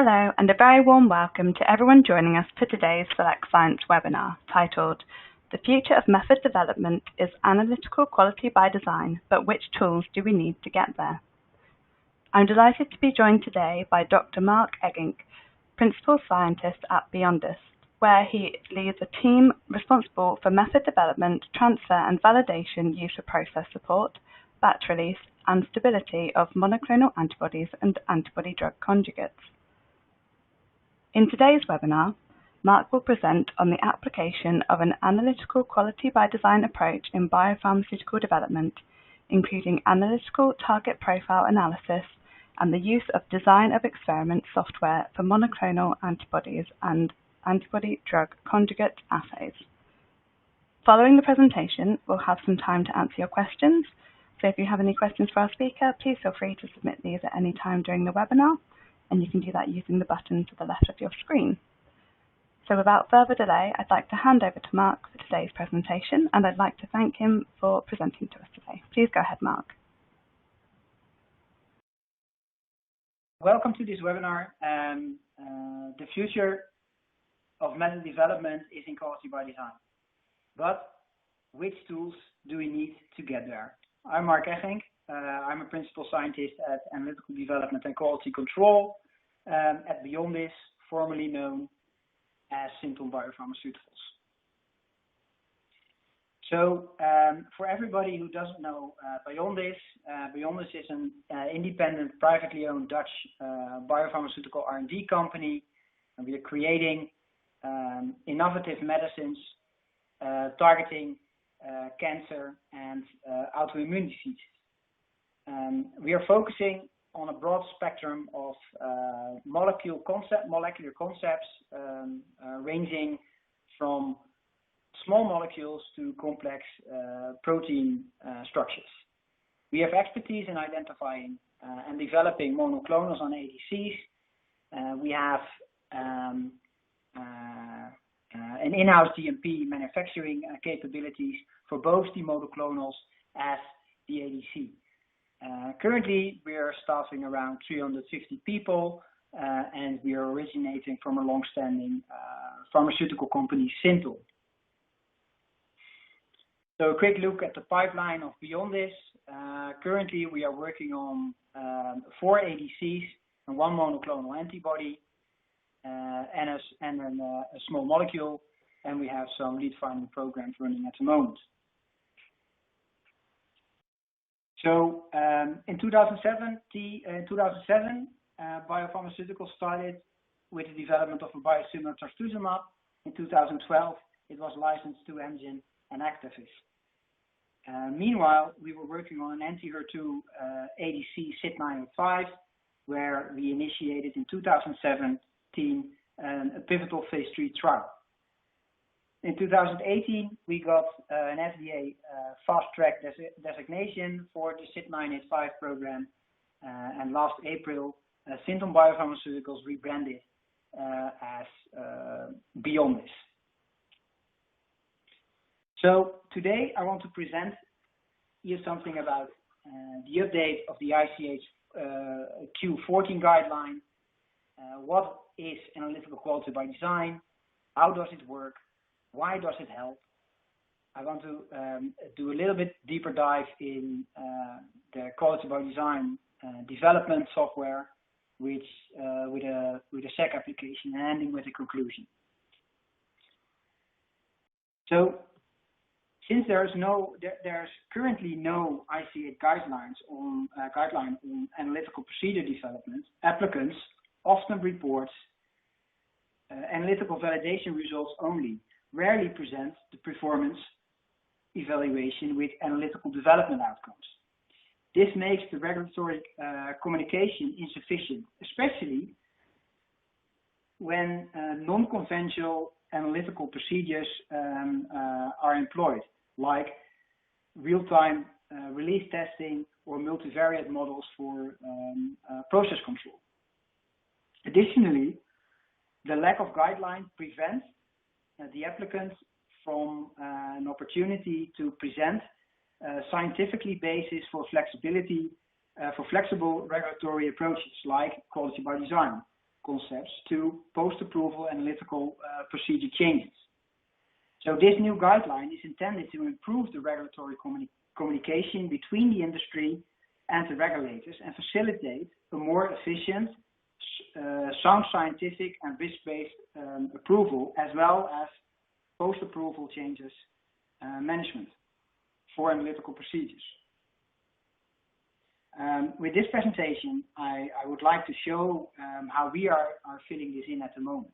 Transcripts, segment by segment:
Hello, and a very warm welcome to everyone joining us for today's Select Science webinar titled The Future of Method Development is Analytical Quality by Design, but which tools do we need to get there? I'm delighted to be joined today by Dr. Mark Eggink, Principal Scientist at Beyondist, where he leads a team responsible for method development, transfer and validation use of process support, batch release, and stability of monoclonal antibodies and antibody-drug conjugates. In today's webinar, Mark will present on the application of an analytical quality by design approach in biopharmaceutical development, including analytical target profile analysis and the use of design of experiment software for monoclonal antibodies and antibody-drug conjugate assays. Following the presentation, we'll have some time to answer your questions. So if you have any questions for our speaker, please feel free to submit these at any time during the webinar, and you can do that using the button to the left of your screen. So without further delay, I'd like to hand over to Mark for today's presentation, and I'd like to thank him for presenting to us today. Please go ahead, Mark. Welcome to this webinar. The future of method development is in quality by design. But which tools do we need to get there? I'm Mark Eggink. I'm a principal scientist at Analytical Development and Quality Control at Beyondist, formerly known as Synthon Biopharmaceuticals. So for everybody who doesn't know Beyondist, Beyondist is an independent, privately owned Dutch biopharmaceutical R&D company, and we are creating innovative medicines targeting cancer and autoimmune diseases. We are focusing on a broad spectrum of molecular concepts ranging from small molecules to complex protein structures. We have expertise in identifying and developing monoclonals on ADCs. We have an in-house GMP manufacturing capabilities for both the monoclonals as the ADC. Currently, we are staffing around 350 people, and we are originating from a long-standing pharmaceutical company, Synthon. So a quick look at the pipeline of Beyondist. Currently, we are working on 4 ADCs and 1 monoclonal antibody, and a small molecule, and we have some lead finding programs running at the moment. So in 2007, biopharmaceuticals started with the development of a biosimilar trastuzumab. In 2012, it was licensed to Amgen and Actavis. Meanwhile, we were working on an anti-HER2 ADC SIT905, where we initiated in 2017 a pivotal phase 3 trial. In 2018, we got an FDA fast-track designation for the SIT985 program, and last April, Synthon Biopharmaceuticals rebranded as Beyondist. So today, I want to present you something about the update of the ICH Q14 guideline. What is analytical quality by design? How does it work? Why does it help? I want to do a little bit deeper dive in the quality by design development software, which with a SEC application, and ending with a conclusion. So, since there's currently no ICH guideline on analytical procedure development, applicants often report analytical validation results only, rarely present the performance evaluation with analytical development outcomes. This makes the regulatory communication insufficient, especially when non-conventional analytical procedures are employed, like real-time release testing or multivariate models for process control. Additionally, the lack of guidelines prevents the applicants from an opportunity to present scientifically basis for flexibility, for flexible regulatory approaches like quality by design, concepts to post-approval analytical procedure changes. So this new guideline is intended to improve the regulatory communication between the industry and the regulators and facilitate a more efficient, sound scientific and risk-based approval, as well as post-approval changes management for analytical procedures. With this presentation, I would like to show how we are filling this in at the moment.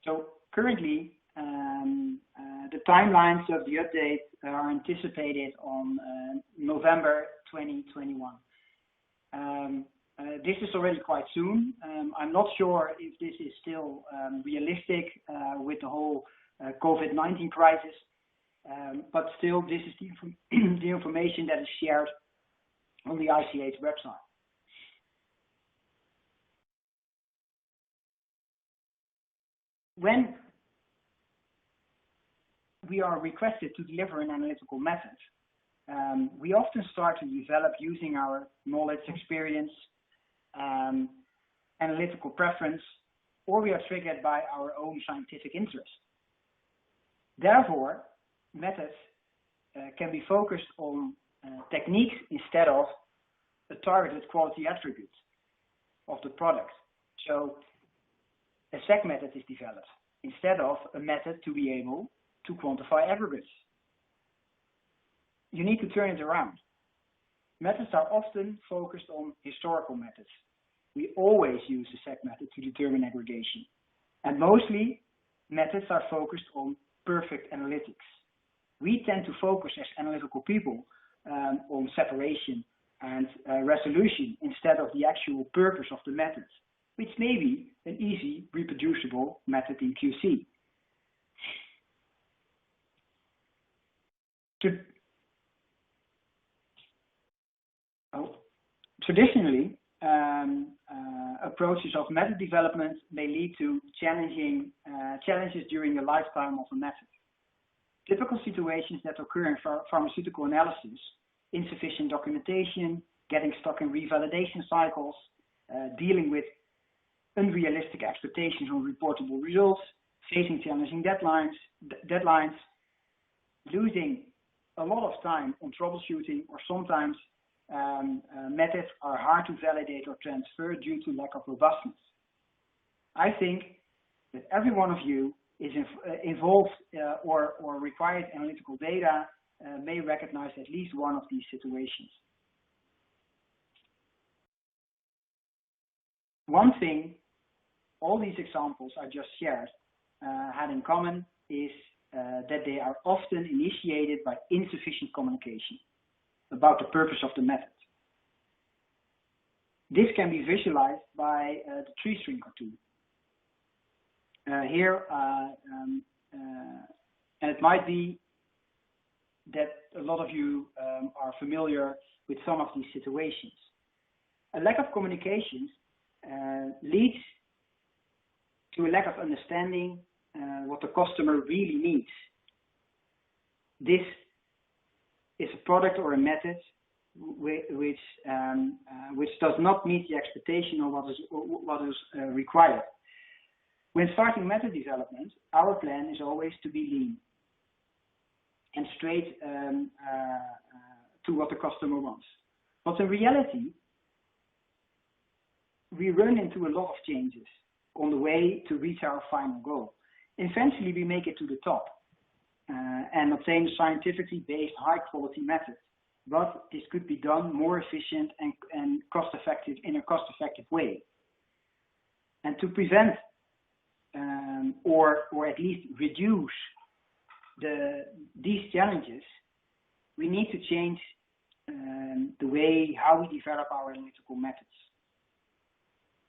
So currently, the timelines of the update are anticipated on November 2021. This is already quite soon. I'm not sure if this is still realistic with the whole COVID-19 crisis, but still this is the information that is shared on the ICH website. When we are requested to deliver an analytical method, we often start to develop using our knowledge, experience, analytical preference, or we are triggered by our own scientific interest. Therefore, methods can be focused on techniques instead of a targeted quality attribute of the product. So a SEC method is developed instead of a method to be able to quantify aggregates. You need to turn it around. Methods are often focused on historical methods. We always use the SEC method to determine aggregation. And mostly, methods are focused on perfect analytics. We tend to focus as analytical people on separation and resolution instead of the actual purpose of the method, which may be an easy, reproducible method in QC. Traditionally, approaches of method development may lead to challenges during the lifetime of a method. Typical situations that occur in pharmaceutical analysis: insufficient documentation, getting stuck in revalidation cycles, dealing with unrealistic expectations on reportable results, facing challenging deadlines, losing a lot of time on troubleshooting, or sometimes methods are hard to validate or transfer due to lack of robustness. I think that every one of you is involved or requires analytical data may recognize at least one of these situations. One thing all these examples I just shared had in common is that they are often initiated by insufficient communication about the purpose of the method. This can be visualized by the tree string cartoon. Here, and it might be that a lot of you are familiar with some of these situations. A lack of communication leads to a lack of understanding what the customer really needs. This is a product or a method which does not meet the expectation of what is required. When starting method development, our plan is always to be lean and straight to what the customer wants. But in reality, we run into a lot of changes on the way to reach our final goal. Eventually, we make it to the top and obtain a scientifically based high-quality method. But this could be done more efficient and cost-effective in a cost-effective way. And to prevent or at least reduce these challenges, we need to change the way how we develop our analytical methods.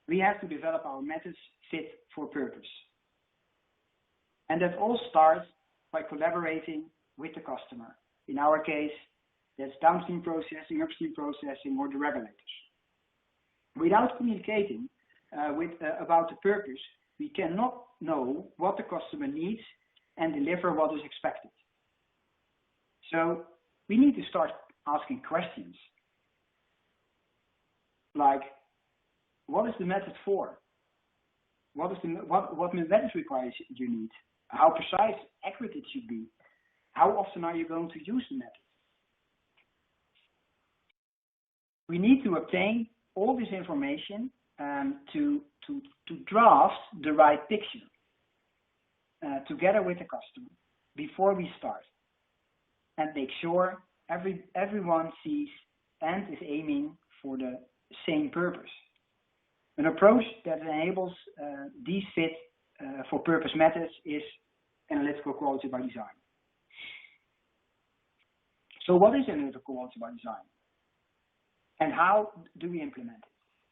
We have to develop our methods fit for purpose. And that all starts by collaborating with the customer. In our case, that's downstream processing, upstream processing, or the regulators. Without communicating about the purpose, we cannot know what the customer needs and deliver what is expected. So we need to start asking questions like, what is the method for? What method requires you need? How precise, accurate it should be? How often are you going to use the method? We need to obtain all this information to draft the right picture together with the customer before we start, and make sure everyone sees and is aiming for the same purpose. An approach that enables these fit for purpose methods is analytical quality by design. So what is analytical quality by design? And how do we implement it?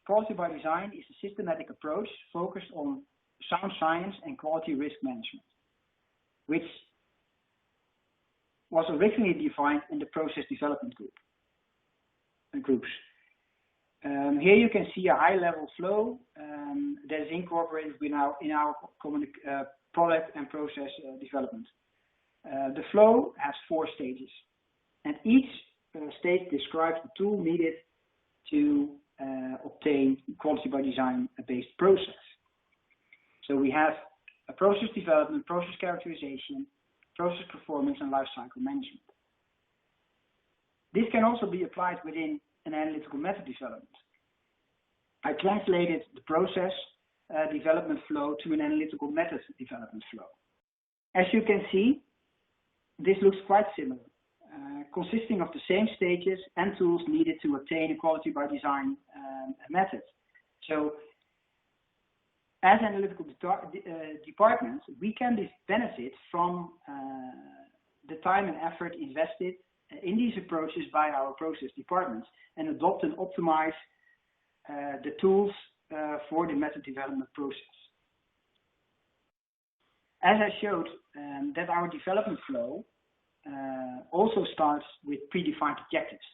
Quality by design is a systematic approach focused on sound science and quality risk management, which was originally defined in the process development groups. Here you can see a high-level flow that is incorporated in our common product and process development. The flow has 4 stages, and each stage describes the tool needed to obtain quality by design based process. So we have a process development, process characterization, process performance, and lifecycle management. This can also be applied within an analytical method development. I translated the process development flow to an analytical method development flow. As you can see, this looks quite similar, consisting of the same stages and tools needed to obtain a quality by design method. So as analytical departments, we can benefit from the time and effort invested in these approaches by our process departments and adopt and optimize the tools for the method development process. As I showed, that our development flow also starts with predefined objectives.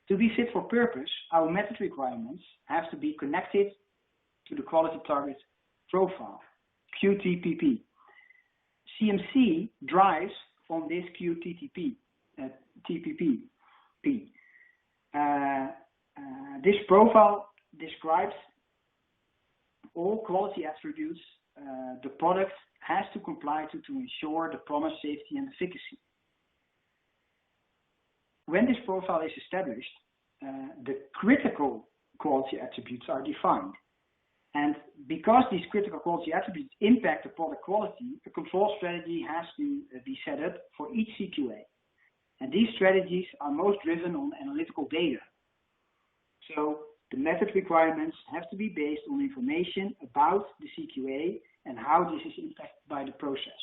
To be fit for purpose, our method requirements have to be connected to the quality target profile, QTPP. CMC drives on this QTPP. This profile describes all quality attributes the product has to comply to ensure the promised safety and efficacy. When this profile is established, the critical quality attributes are defined. And because these critical quality attributes impact the product quality, a control strategy has to be set up for each CQA. And these strategies are most driven on analytical data. So the method requirements have to be based on information about the CQA and how this is impacted by the process.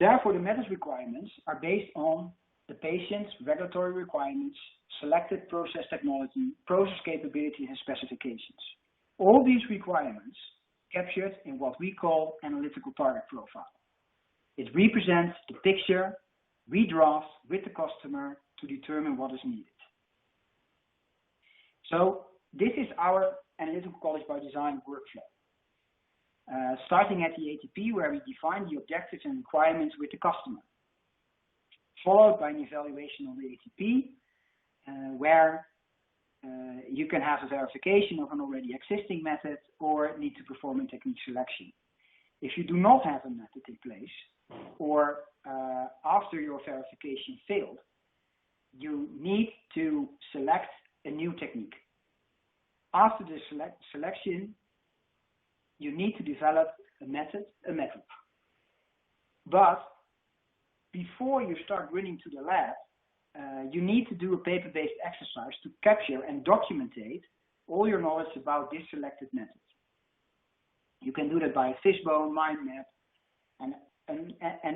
Therefore, the method requirements are based on the patient's regulatory requirements, selected process technology, process capabilities, and specifications. All these requirements captured in what we call analytical target profile. It represents the picture we draft with the customer to determine what is needed. So this is our analytical quality by design workflow. Starting at the ATP, where we define the objectives and requirements with the customer, followed by an evaluation on the ATP, where you can have a verification of an already existing method or need to perform a technique selection. If you do not have a method in place, or after your verification failed, you need to select a new technique. After the selection, you need to develop a method. But before you start running to the lab, you need to do a paper-based exercise to capture and documentate all your knowledge about this selected method. You can do that by a fishbone, mind map, and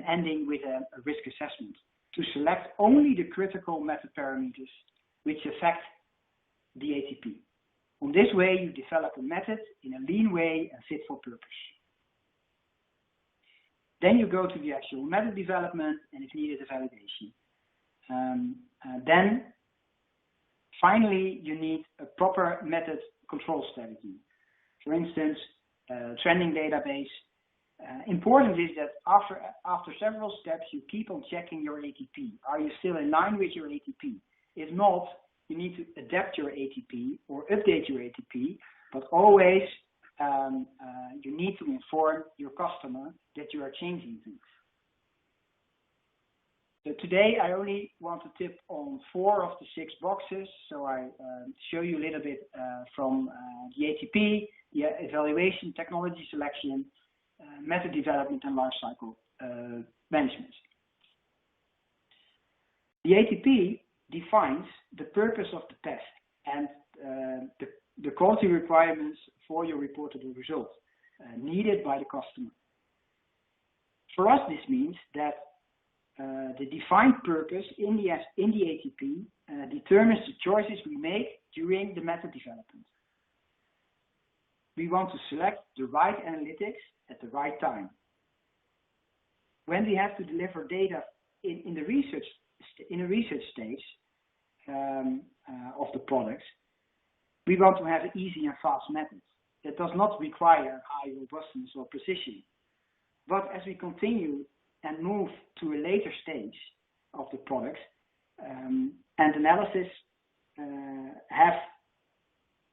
ending with a risk assessment to select only the critical method parameters which affect the ATP. On this way, you develop a method in a lean way and fit for purpose. Then you go to the actual method development and if needed, a validation. Then, finally, you need a proper method control strategy. For instance, trending database. Important is that after several steps, you keep on checking your ATP. Are you still in line with your ATP? If not, you need to adapt your ATP or update your ATP, but always you need to inform your customer that you are changing things. So today I only want to tip on 4 of the 6 boxes. So I show you a little bit from the ATP, the evaluation, technology selection, method development, and lifecycle management. The ATP defines the purpose of the test and the quality requirements for your reportable result needed by the customer. For us, this means that the defined purpose in the ATP determines the choices we make during the method development. We want to select the right analytics at the right time. When we have to deliver data in a research stage of the products, we want to have an easy and fast method that does not require high robustness or precision. But as we continue and move to a later stage of the product, and analysis have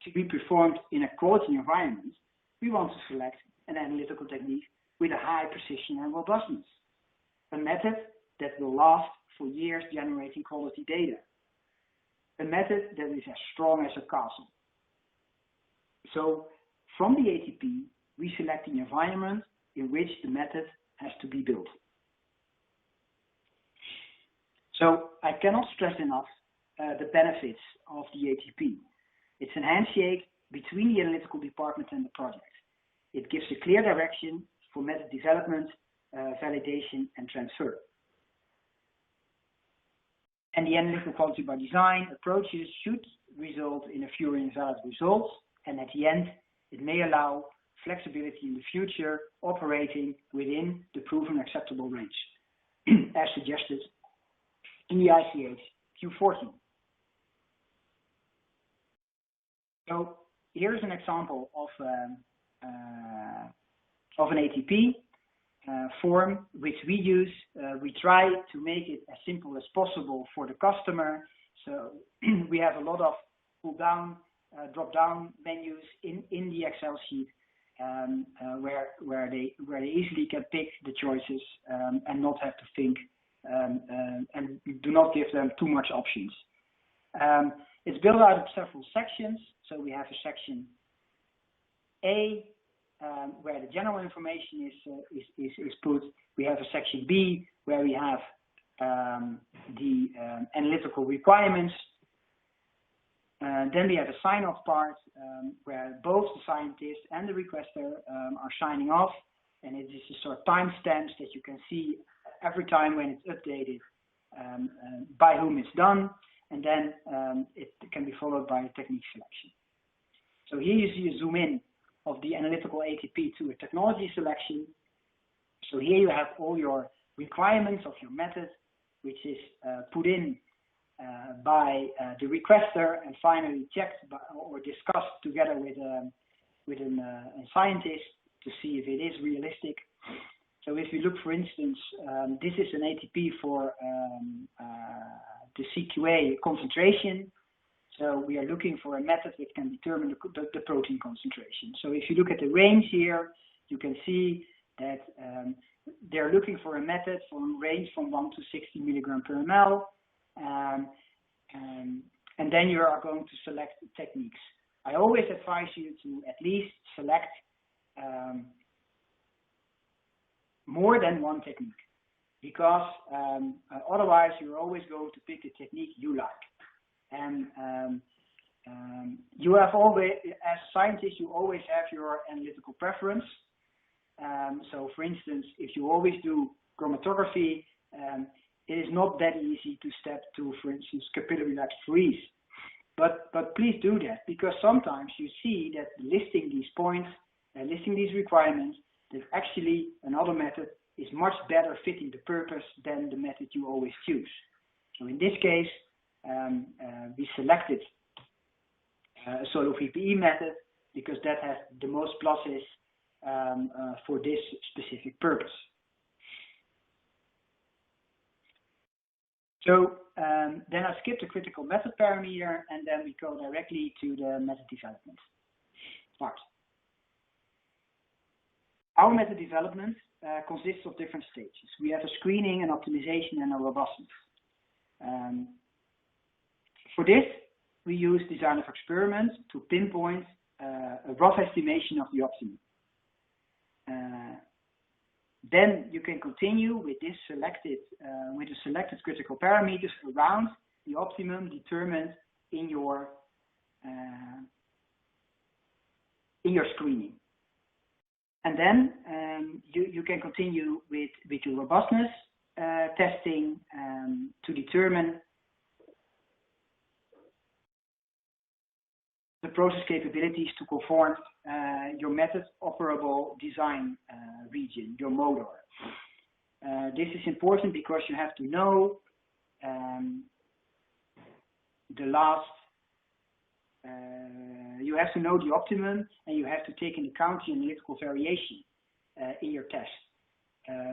to be performed in a quality environment, we want to select an analytical technique with a high precision and robustness, a method that will last for years generating quality data, a method that is as strong as a castle. So from the ATP, we select the environment in which the method has to be built. So I cannot stress enough the benefits of the ATP. It's a handshake between the analytical department and the project. It gives a clear direction for method development, validation, and transfer. And the analytical quality by design approaches should result in a fewer invalid results, and at the end, it may allow flexibility in the future, operating within the proven acceptable range, as suggested in the ICH Q14. So here's an example of an ATP form which we use. We try to make it as simple as possible for the customer. So we have a lot of pull-down, drop-down menus in the Excel sheet where they easily can pick the choices and not have to think and do not give them too much options. It's built out of several sections. So we have a section A where the general information is put. We have a section B where we have the analytical requirements. Then we have a sign-off part where both the scientist and the requester are signing off, and it is a sort of timestamps that you can see every time when it's updated by whom it's done, and then it can be followed by a technique selection. So here you see a zoom in of the analytical ATP to a technology selection. So here you have all your requirements of your method, which is put in by the requester and finally checked by, or discussed together with a scientist to see if it is realistic. So if you look, for instance, this is an ATP for the CQA concentration. So we are looking for a method that can determine the protein concentration. So if you look at the range here, you can see that they're looking for a method from range from 1 to 60 milligram per ml. And then you are going to select techniques. I always advise you to at least select more than one technique, because otherwise you're always going to pick a technique you like. And you have always, as scientists, you always have your analytical preference. So for instance, if you always do chromatography, it is not that easy to step to, for instance, capillary electrophoresis. But please do that, because sometimes you see that listing these points, listing these requirements, that actually another method is much better fitting the purpose than the method you always choose. So in this case, we selected a solo VPE method because that has the most pluses for this specific purpose. So then I skip the critical method parameter, and then we go directly to the method development part. Our method development consists of different stages. We have a screening, an optimization, and a robustness. For this, we use design of experiments to pinpoint a rough estimation of the optimum. Then you can continue with this selected, with the selected critical parameters around the optimum determined in your screening. And then you can continue with your robustness testing to determine the process capabilities to conform your method operable design region, your motor. This is important because you have to know you have to know the optimum, and you have to take into account the analytical variation in your test.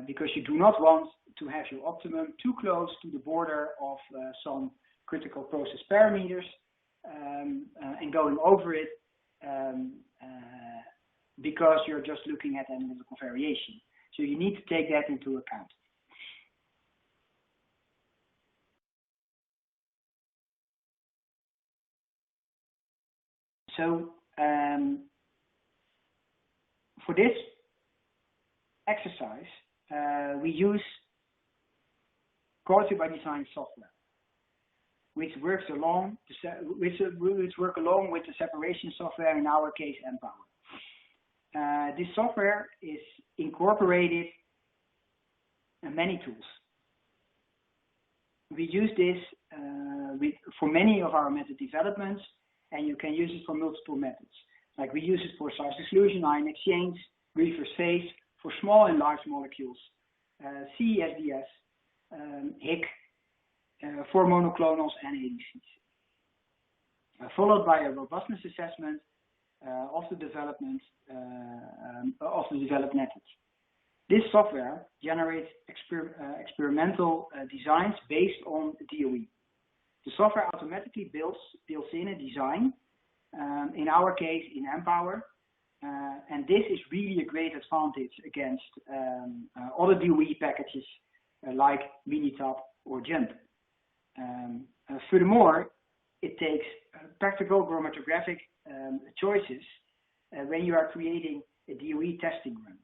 Because you do not want to have your optimum too close to the border of some critical process parameters and going over it because you're just looking at analytical variation. So you need to take that into account. So for this exercise, we use quality by design software, which works along with the separation software, in our case Empower. This software is incorporated in many tools. We use this for many of our method developments, and you can use it for multiple methods. Like we use it for size exclusion, ion exchange, reverse phase, for small and large molecules, CESDS, HIC, for monoclonals and ADCs. Followed by a robustness assessment of the developed methods. This software generates experimental designs based on DOE. The software automatically builds in a design, in our case in Empower, and this is really a great advantage against other DOE packages like Minitab or JMP. Furthermore, it takes practical chromatographic choices when you are creating a DOE testing run.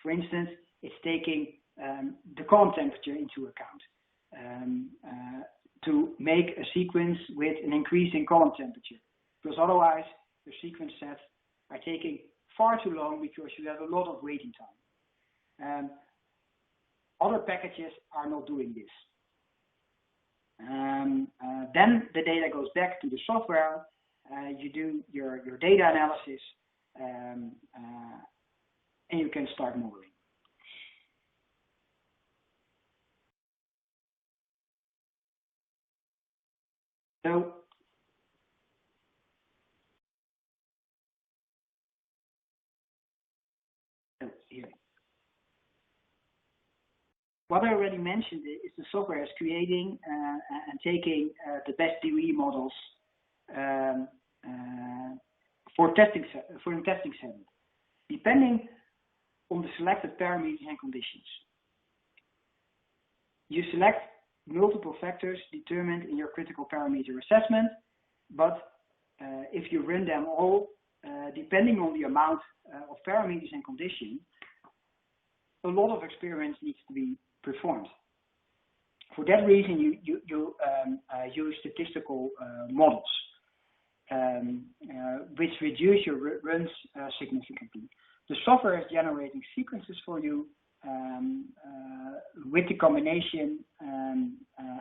For instance, it's taking the column temperature into account to make a sequence with an increase in column temperature, because otherwise the sequence sets are taking far too long because you have a lot of waiting time. Other packages are not doing this. Then the data goes back to the software, you do your data analysis, and you can start modeling. So here. What I already mentioned is the software is creating and taking the best DOE models for testing setting, depending on the selected parameters and conditions. You select multiple factors determined in your critical parameter assessment, but if you run them all, depending on the amount of parameters and conditions, a lot of experiments needs to be performed. For that reason, you use statistical models, which reduce your runs significantly. The software is generating sequences for you with the combination,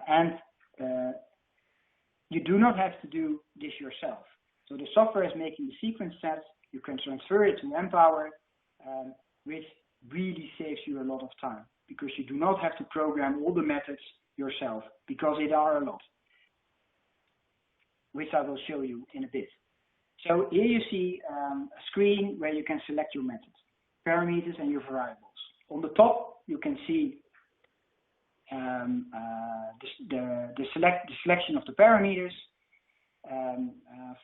and you do not have to do this yourself. So the software is making the sequence sets. You can transfer it to Empower, which really saves you a lot of time, because you do not have to program all the methods yourself, because it are a lot, which I will show you in a bit. So here you see a screen where you can select your methods, parameters, and your variables. On the top, you can see the selection of the parameters,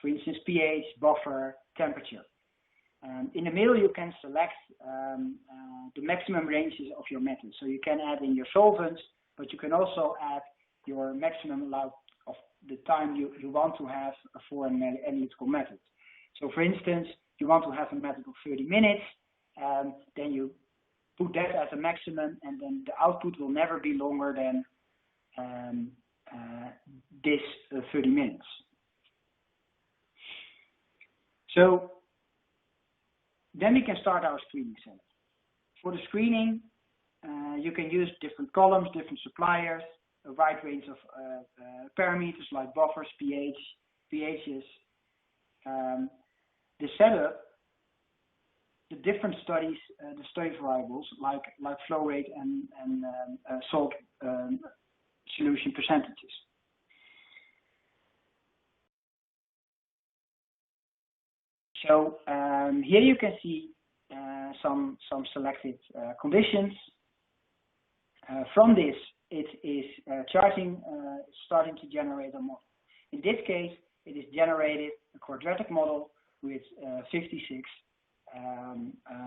for instance, pH, buffer, temperature. In the middle, you can select the maximum ranges of your method. So you can add in your solvents, but you can also add your maximum allowed of the time you want to have for an analytical method. So for instance, you want to have a method of 30 minutes, then you put that as a maximum, and then the output will never be longer than this 30 minutes. So then we can start our screening setup. For the screening, you can use different columns, different suppliers, a wide range of parameters like buffers, pH, pHs. The setup, the different studies, the study variables like flow rate and salt solution percentages. So here you can see some selected conditions. From this, it is starting to generate a model. In this case, it is generated a quadratic model with 56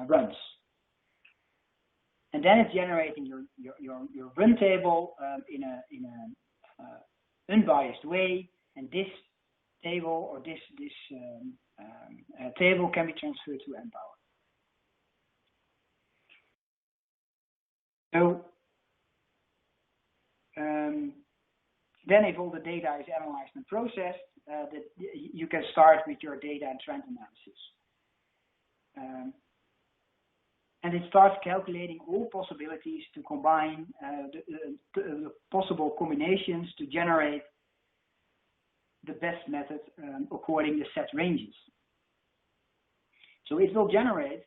runs. And then it's generating your run table in a unbiased way, and this table or this table can be transferred to mPower. So then if all the data is analyzed and processed, you can start with your data and trend analysis. And it starts calculating all possibilities to combine the possible combinations to generate the best method according to set ranges. So it will generate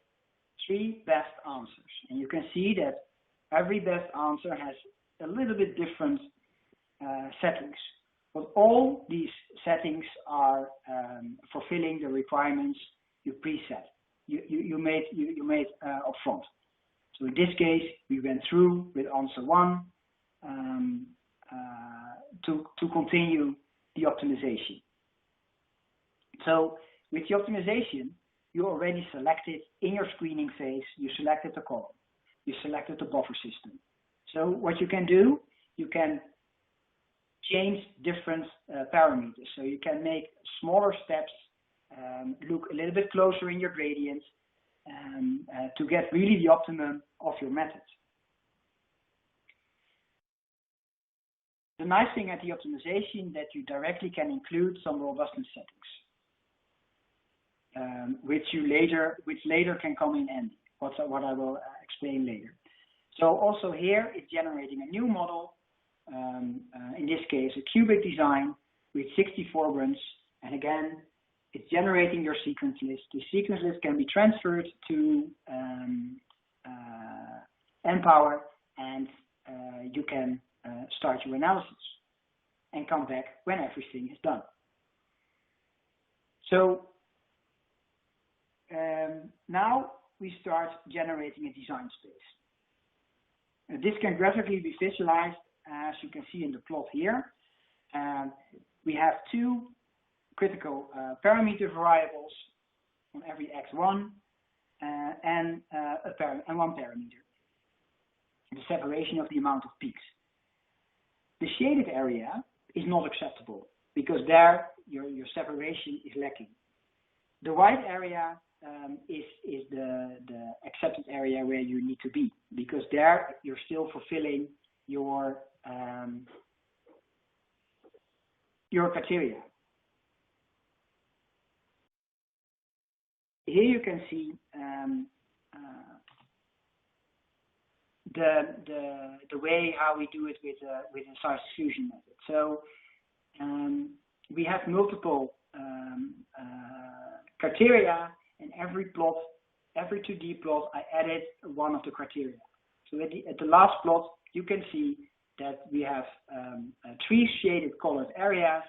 3 best answers. And you can see that every best answer has a little bit different settings. But all these settings are fulfilling the requirements you preset. You made upfront. So in this case, we went through with answer 1 to continue the optimization. So with the optimization, you already selected in your screening phase, you selected the column, you selected the buffer system. So what you can do, you can change different parameters. So you can make smaller steps, look a little bit closer in your gradients to get really the optimum of your method. The nice thing at the optimization that you directly can include some robustness settings, which later can come in handy. What I will explain later. So also here it's generating a new model. In this case, a cubic design with 64 runs, and again, it's generating your sequence list. The sequence list can be transferred to mPower, and you can start your analysis and come back when everything is done. So now we start generating a design space. This can graphically be visualized, as you can see in the plot here. We have 2 critical parameter variables on every x1 and one parameter, the separation of the amount of peaks. The shaded area is not acceptable because there your separation is lacking. The white area is the accepted area where you need to be, because there you're still fulfilling your criteria. Here you can see the way how we do it with a size diffusion method. So we have multiple criteria, and every plot, every 2D plot, I added one of the criteria. So at the last plot, you can see that we have 3 shaded colored areas,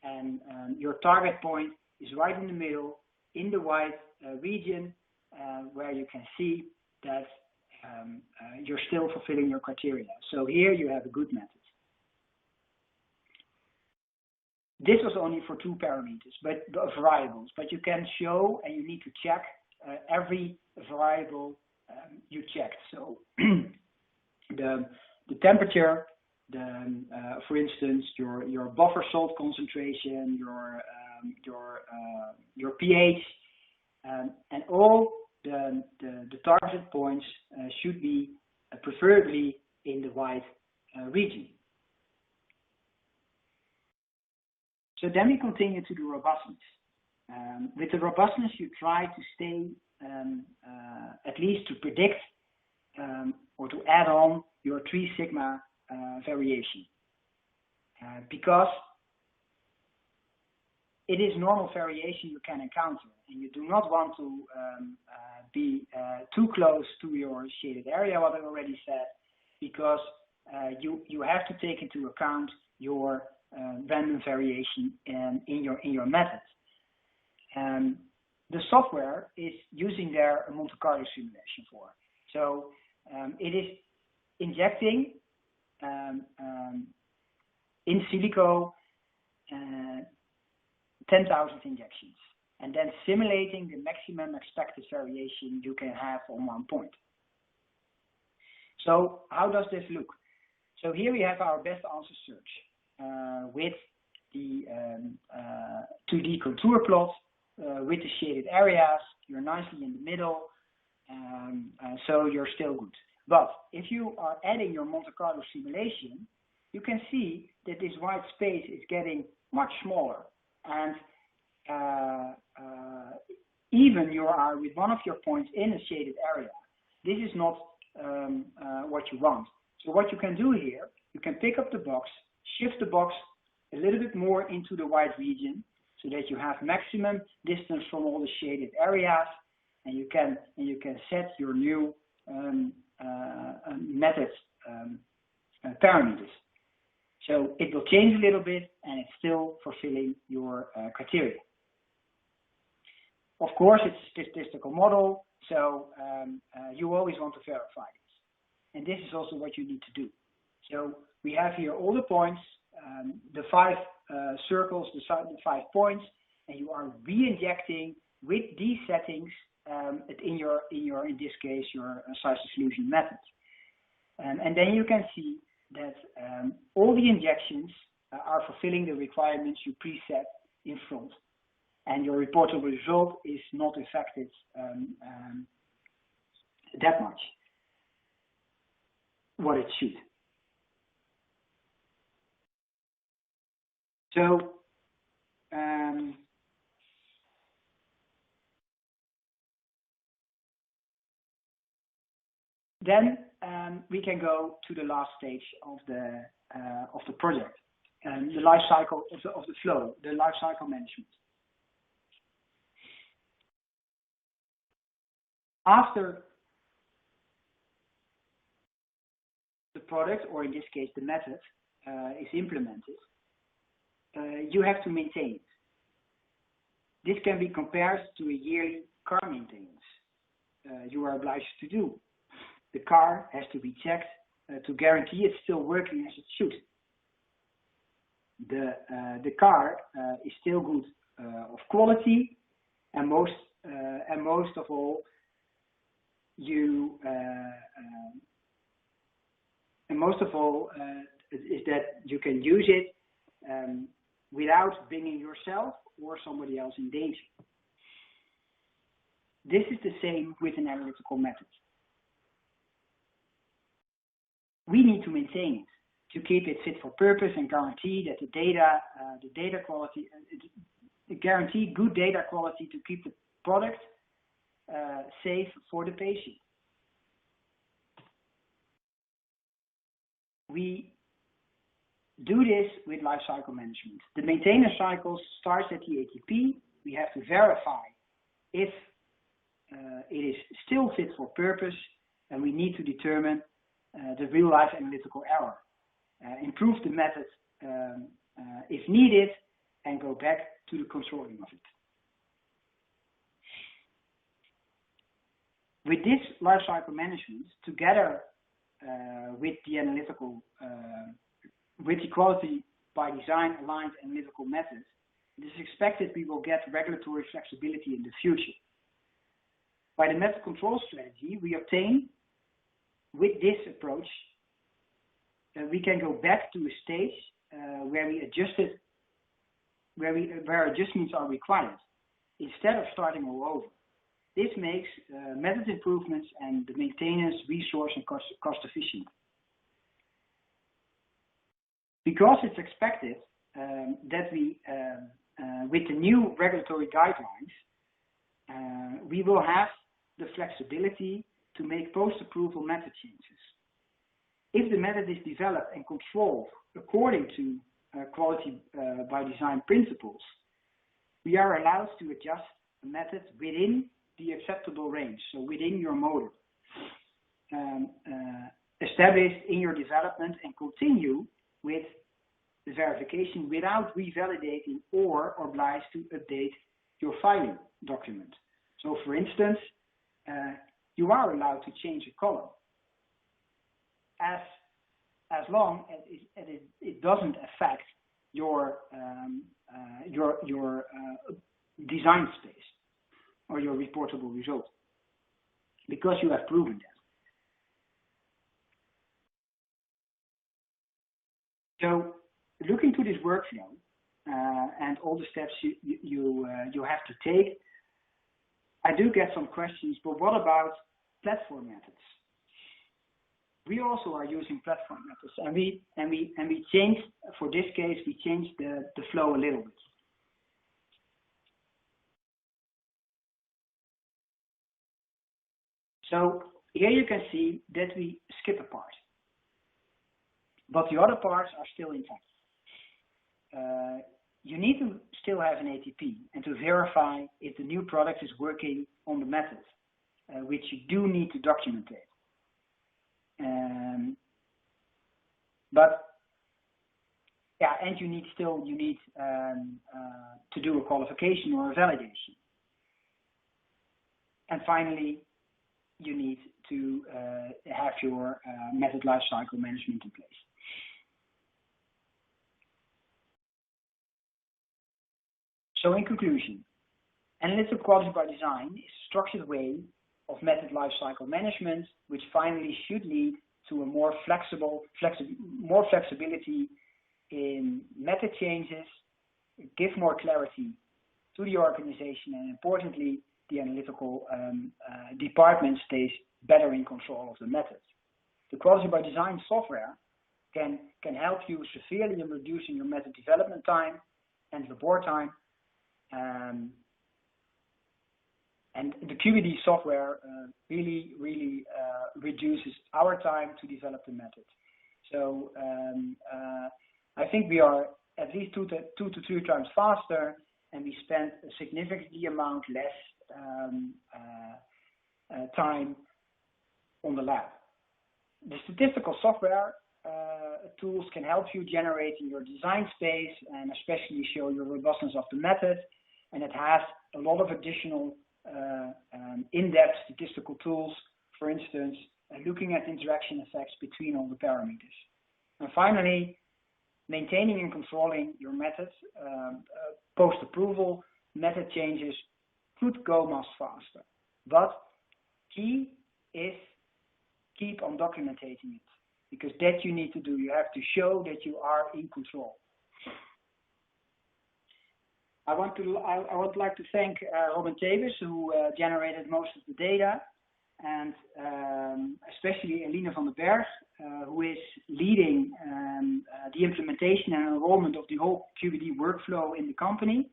and your target point is right in the middle in the white region, where you can see that you're still fulfilling your criteria. So here you have a good method. This was only for 2 parameters, but variables. But you can show, and you need to check every variable you checked. So the temperature, for instance, your buffer salt concentration, your pH, and all the targeted points should be preferably in the white region. So then we continue to the robustness. With the robustness, you try to stay, at least to predict or to add on your 3 sigma variation. Because it is normal variation you can encounter, and you do not want to be too close to your shaded area, what I already said, because you have to take into account your random variation in your method. The software is using there a Monte Carlo simulation for. So it is injecting in silico 10,000 injections, and then simulating the maximum expected variation you can have on one point. So how does this look? So here we have our best answer search with the 2D contour plot with the shaded areas. You're nicely in the middle, so you're still good. But if you are adding your Monte Carlo simulation, you can see that this white space is getting much smaller, and even you are with one of your points in a shaded area. This is not what you want. So what you can do here, you can pick up the box, shift the box a little bit more into the white region, so that you have maximum distance from all the shaded areas, and you can set your new method parameters. So it will change a little bit, and it's still fulfilling your criteria. Of course, it's a statistical model, so you always want to verify this. And this is also what you need to do. So we have here all the points, the 5 circles, the 5 points, and you are re-injecting with these settings in this case, your size exclusion method. And then you can see that all the injections are fulfilling the requirements you preset in front, and your reportable result is not affected that much, what it should. So then we can go to the last stage of the project, the life cycle of the flow, the life cycle management. After the product, or in this case the method, is implemented, you have to maintain it. This can be compared to a yearly car maintenance you are obliged to do. The car has to be checked to guarantee it's still working as it should. The car is still good of quality, and most of all, is that you can use it without bringing yourself or somebody else in danger. This is the same with an analytical method. We need to maintain it to keep it fit for purpose and guarantee that the data quality, guarantee good data quality to keep the product safe for the patient. We do this with life cycle management. The maintenance cycle starts at the ATP. We have to verify if it is still fit for purpose, and we need to determine the real-life analytical error, improve the method if needed, and go back to the controlling of it. With this lifecycle management, together with the quality by design aligned analytical method, it is expected we will get regulatory flexibility in the future. By the method control strategy, we obtain, with this approach, we can go back to a stage where adjustments are required, instead of starting all over. This makes method improvements and the maintenance resource and cost efficient. Because it's expected that we, with the new regulatory guidelines, we will have the flexibility to make post-approval method changes. If the method is developed and controlled according to quality by design principles, we are allowed to adjust the method within the acceptable range, so within your model established in your development, and continue with the verification without revalidating or obliged to update your filing document. So for instance, you are allowed to change a column as long as it doesn't affect your design space or your reportable result, because you have proven that. So looking to this workflow and all the steps you have to take, I do get some questions, but what about platform methods? We also are using platform methods, and we changed, for this case, we changed the flow a little bit. So here you can see that we skip a part, but the other parts are still intact. You need to still have an ATP and to verify if the new product is working on the method, which you do need to document it. But yeah, and you need to do a qualification or a validation. And finally, you need to have your method lifecycle management in place. So in conclusion, analytical quality by design is a structured way of method lifecycle management, which finally should lead to a more flexibility in method changes, give more clarity to the organization, and importantly, the analytical department stays better in control of the method. The quality by design software can help you severely in reducing your method development time and labor time. And the QBD software really reduces our time to develop the method. So I think we are at least two to three times faster, and we spend a significantly amount less time on the lab. The statistical software tools can help you generate in your design space and especially show your robustness of the method. And it has a lot of additional in-depth statistical tools, for instance, looking at interaction effects between all the parameters. And finally, maintaining and controlling your methods. Post-approval method changes could go much faster, but key is keep on documenting it, because that you need to do. You have to show that you are in control. I would like to thank Robin Tebus, who generated most of the data, and especially Eline van den Berg, who is leading the implementation and enrollment of the whole QBD workflow in the company.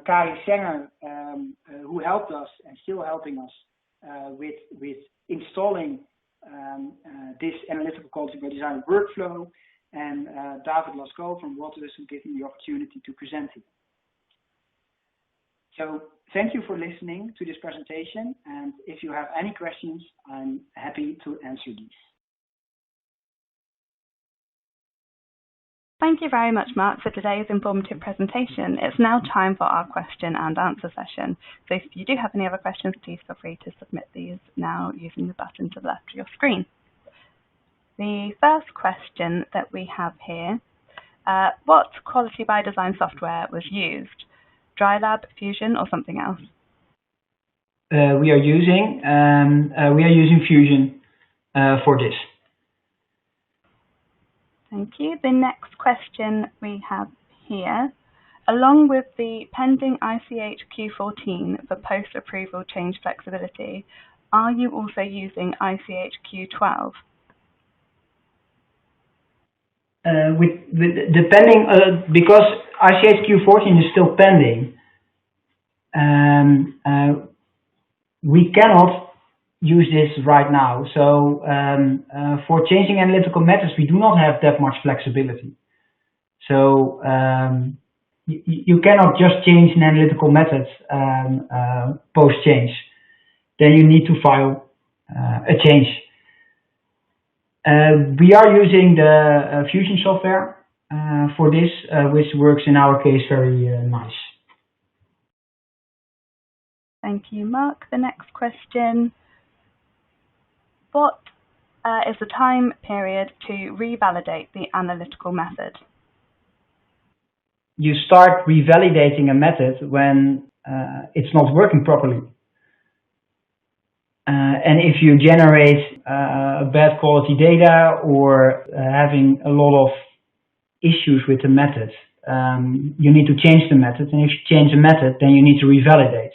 Kari Senger, who helped us and still helping us with installing this analytical quality by design workflow, and David Lascaux from Waters, who gave me the opportunity to present it. So thank you for listening to this presentation, and if you have any questions, I'm happy to answer these. Thank you very much, Mark, for today's informative presentation. It's now time for our question and answer session. So if you do have any other questions, please feel free to submit these now using the button to the left of your screen. The first question that we have here, what Quality by Design software was used? DryLab, Fusion, or something else? We are using Fusion for this. Thank you. The next question we have here, along with the pending ICH Q14 for post-approval change flexibility, are you also using ICH Q12? Depending, because ICH Q14 is still pending, we cannot use this right now. So for changing analytical methods, we do not have that much flexibility. So you cannot just change an analytical method post-change. Then you need to file a change. We are using the Fusion software for this, which works in our case very nice. Thank you, Mark. The next question. What is the time period to revalidate the analytical method? You start revalidating a method when it's not working properly. And if you generate bad quality data or having a lot of issues with the method, you need to change the method. And if you change the method, then you need to revalidate.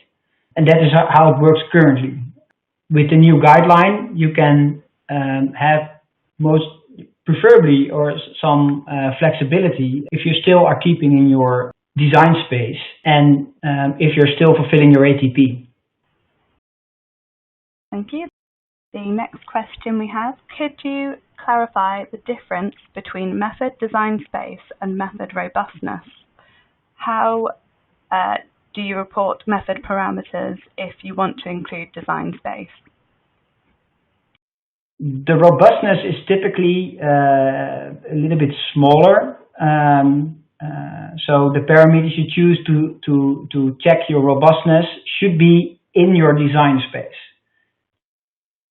And that is how it works currently. With the new guideline, you can have preferably some flexibility if you still are keeping in your design space and if you're still fulfilling your ATP. Thank you. The next question we have, could you clarify the difference between method design space and method robustness? How do you report method parameters if you want to include design space? The robustness is typically a little bit smaller. So the parameters you choose to check your robustness should be in your design space.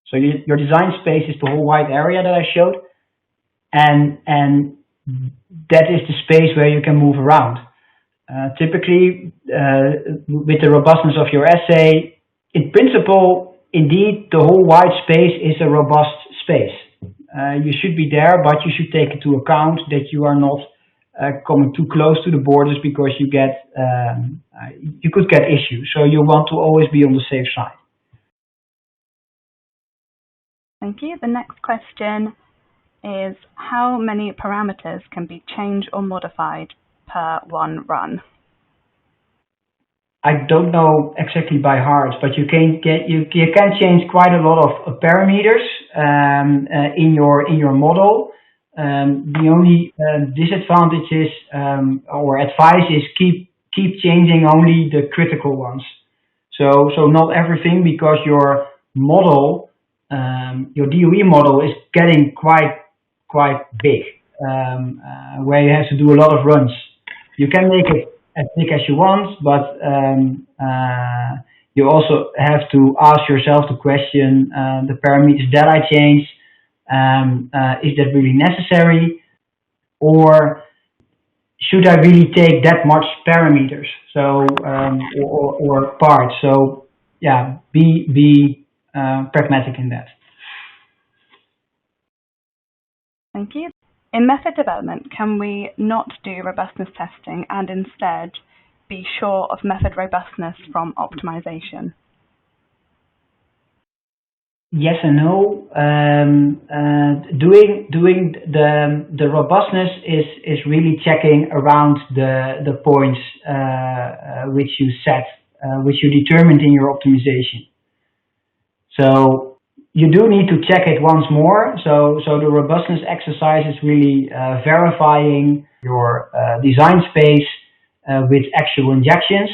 So your design space is the whole white area that I showed, and that is the space where you can move around. Typically, with the robustness of your assay, in principle, indeed, the whole white space is a robust space. You should be there, but you should take into account that you are not coming too close to the borders because you could get issues. So you want to always be on the safe side. Thank you. The next question is, how many parameters can be changed or modified per one run? I don't know exactly by heart, but you can change quite a lot of parameters in your model. The only disadvantage is or advice is keep changing only the critical ones. So not everything, because your model, your DOE model is getting quite big, where you have to do a lot of runs. You can make it as big as you want, but you also have to ask yourself the question, the parameters that I change, is that really necessary? Or should I really take that much parameters? So, or parts. So yeah, be pragmatic in that. Thank you. In method development, can we not do robustness testing and instead be sure of method robustness from optimization? Yes and no. Doing the robustness is really checking around the points which you set, which you determined in your optimization. So you do need to check it once more. So the robustness exercise is really verifying your design space with actual injections.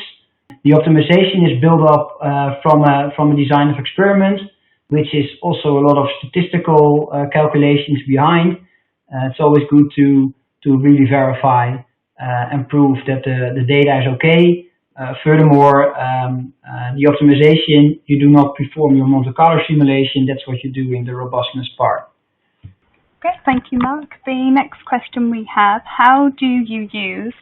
The optimization is built up from a design of experiment, which is also a lot of statistical calculations behind. It's always good to to really verify and prove that the data is okay. Furthermore, the optimization, you do not perform your Monte Carlo simulation. That's what you do in the robustness part. Great, thank you, Mark. The next question we have, how do you use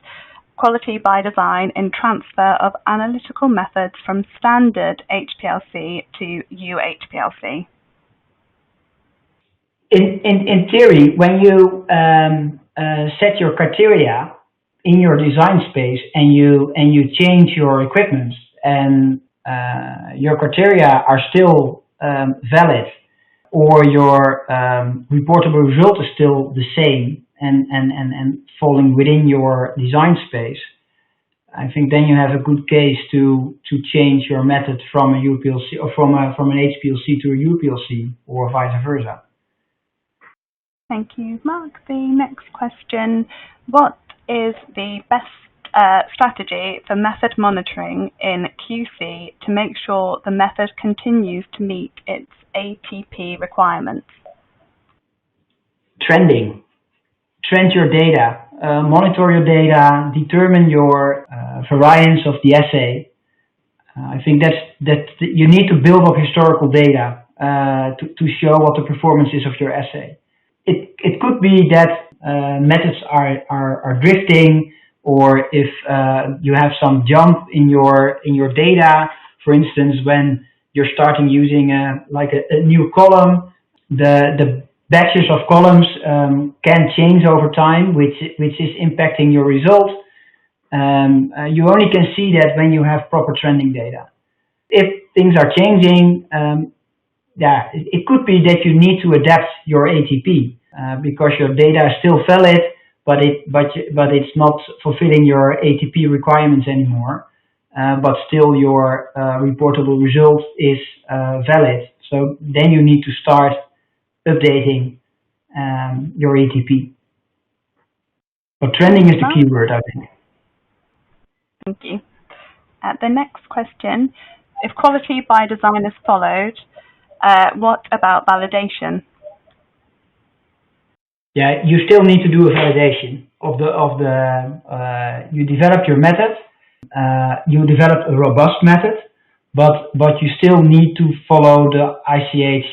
quality by design in transfer of analytical methods from standard HPLC to UHPLC? In theory, when you set your criteria in your design space and you change your equipment and your criteria are still valid, or your reportable result is still the same and falling within your design space, I think then you have a good case to change your method from a UPLC or from an HPLC to a UPLC or vice versa. Thank you, Mark. The next question, what is the best strategy for method monitoring in QC to make sure the method continues to meet its ATP requirements? Trending. Trend your data, monitor your data, determine your variance of the assay. I think that you need to build up historical data to show what the performance is of your assay. It could be that methods are drifting, or if you have some jump in your data. For instance, when you're starting using a new column, the batches of columns can change over time, which is impacting your result. You only can see that when you have proper trending data. If things are changing, it could be that you need to adapt your ATP because your data is still valid, but it's not fulfilling your ATP requirements anymore. But still your reportable result is valid. So then you need to start updating your ATP. But trending is the key word, I think. Thank you. The next question, if quality by design is followed, what about validation? Yeah, you still need to do a validation of you develop your method, you develop a robust method, but you still need to follow the ICH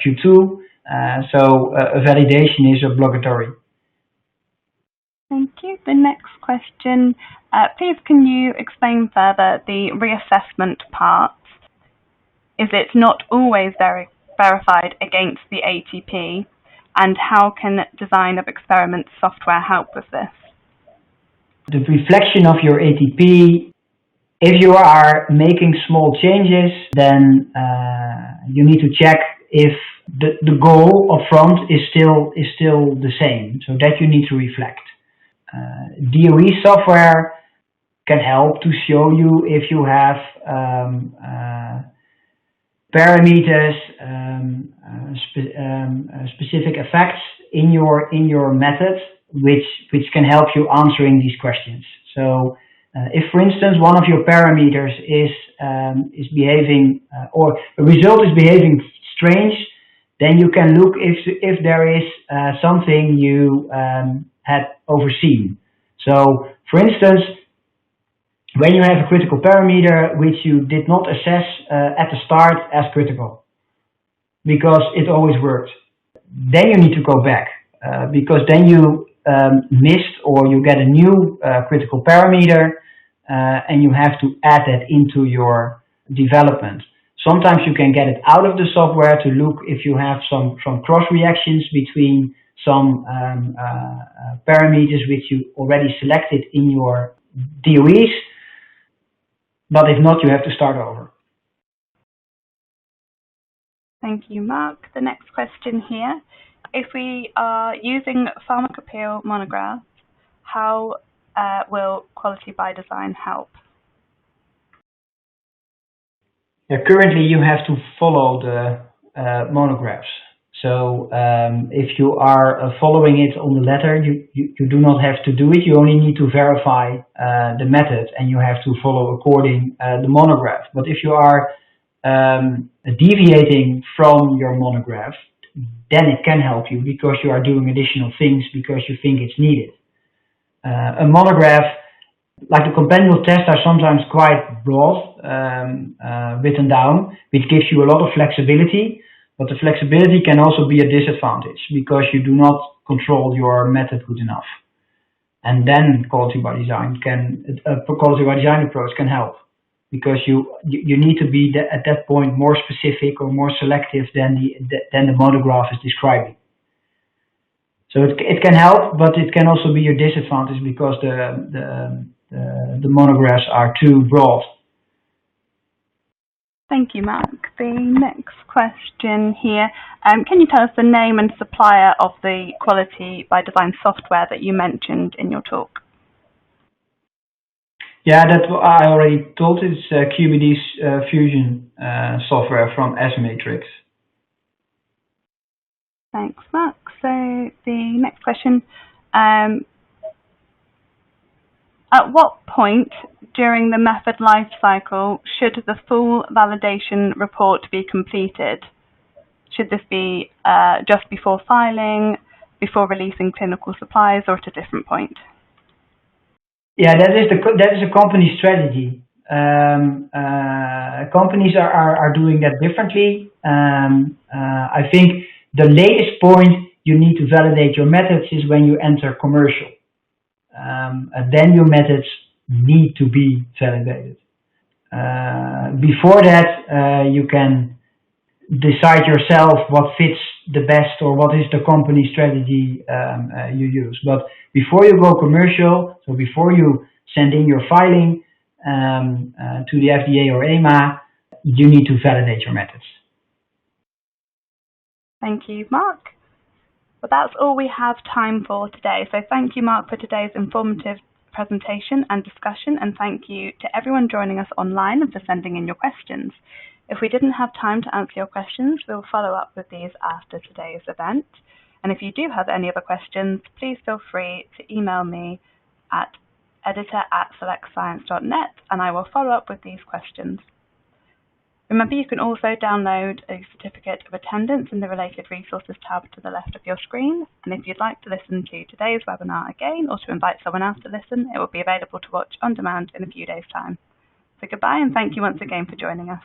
Q2, so a validation is obligatory. Thank you. The next question, please can you explain further the reassessment part? Is it not always verified against the ATP? And how can design of experiment software help with this? The reflection of your ATP, if you are making small changes, then you need to check if the goal up front is still the same, so that you need to reflect. DOE software can help to show you if you have parameters, specific effects in your method, which can help you answering these questions. So, if for instance one of your parameters is behaving or the result is behaving strange, then you can look if there is something you had overseen. So, for instance, when you have a critical parameter which you did not assess at the start as critical, because it always worked, then you need to go back because then you missed or you get a new critical parameter and you have to add that into your development. Sometimes you can get it out of the software to look if you have some cross reactions between some parameters which you already selected in your DOEs. But if not, you have to start over. Thank you, Mark. The next question here. If we are using PharmacoPoeia monographs, how will quality by design help? Yeah, currently you have to follow the monographs. So if you are following it on the letter, you do not have to do it. You only need to verify the method, and you have to follow according the monograph. But if you are deviating from your monograph, then it can help you because you are doing additional things because you think it's needed. A monograph, like the compendial tests, are sometimes quite broad, written down, which gives you a lot of flexibility, but the flexibility can also be a disadvantage because you do not control your method good enough. And then quality by design approach can help, because you need to be at that point more specific or more selective than the monograph is describing. So it can help, but it can also be a disadvantage because the monographs are too broad. Thank you, Mark. The next question here, can you tell us the name and supplier of the quality by design software that you mentioned in your talk? Yeah, that I already told. It's QBD's Fusion software from S-Matrix. Thanks, Mark. So the next question, at what point during the method life cycle should the full validation report be completed? Should this be just before filing, before releasing clinical supplies, or at a different point? Yeah, that is a company strategy. Companies are doing that differently. I think the latest point you need to validate your methods is when you enter commercial. Then your methods need to be validated. Before that, you can decide yourself what fits the best or what is the company strategy you use. But before you go commercial, so before you send in your filing to the FDA or EMA, you need to validate your methods. Thank you, Mark. Well, that's all we have time for today. So thank you, Mark, for today's informative presentation and discussion, and thank you to everyone joining us online and for sending in your questions. If we didn't have time to answer your questions, we'll follow up with these after today's event. And if you do have any other questions, please feel free to email me at editor@selectscience.net, and I will follow up with these questions. Remember, you can also download a certificate of attendance in the related resources tab to the left of your screen. And if you'd like to listen to today's webinar again or to invite someone else to listen, it will be available to watch on demand in a few days' time. So goodbye, and thank you once again for joining us.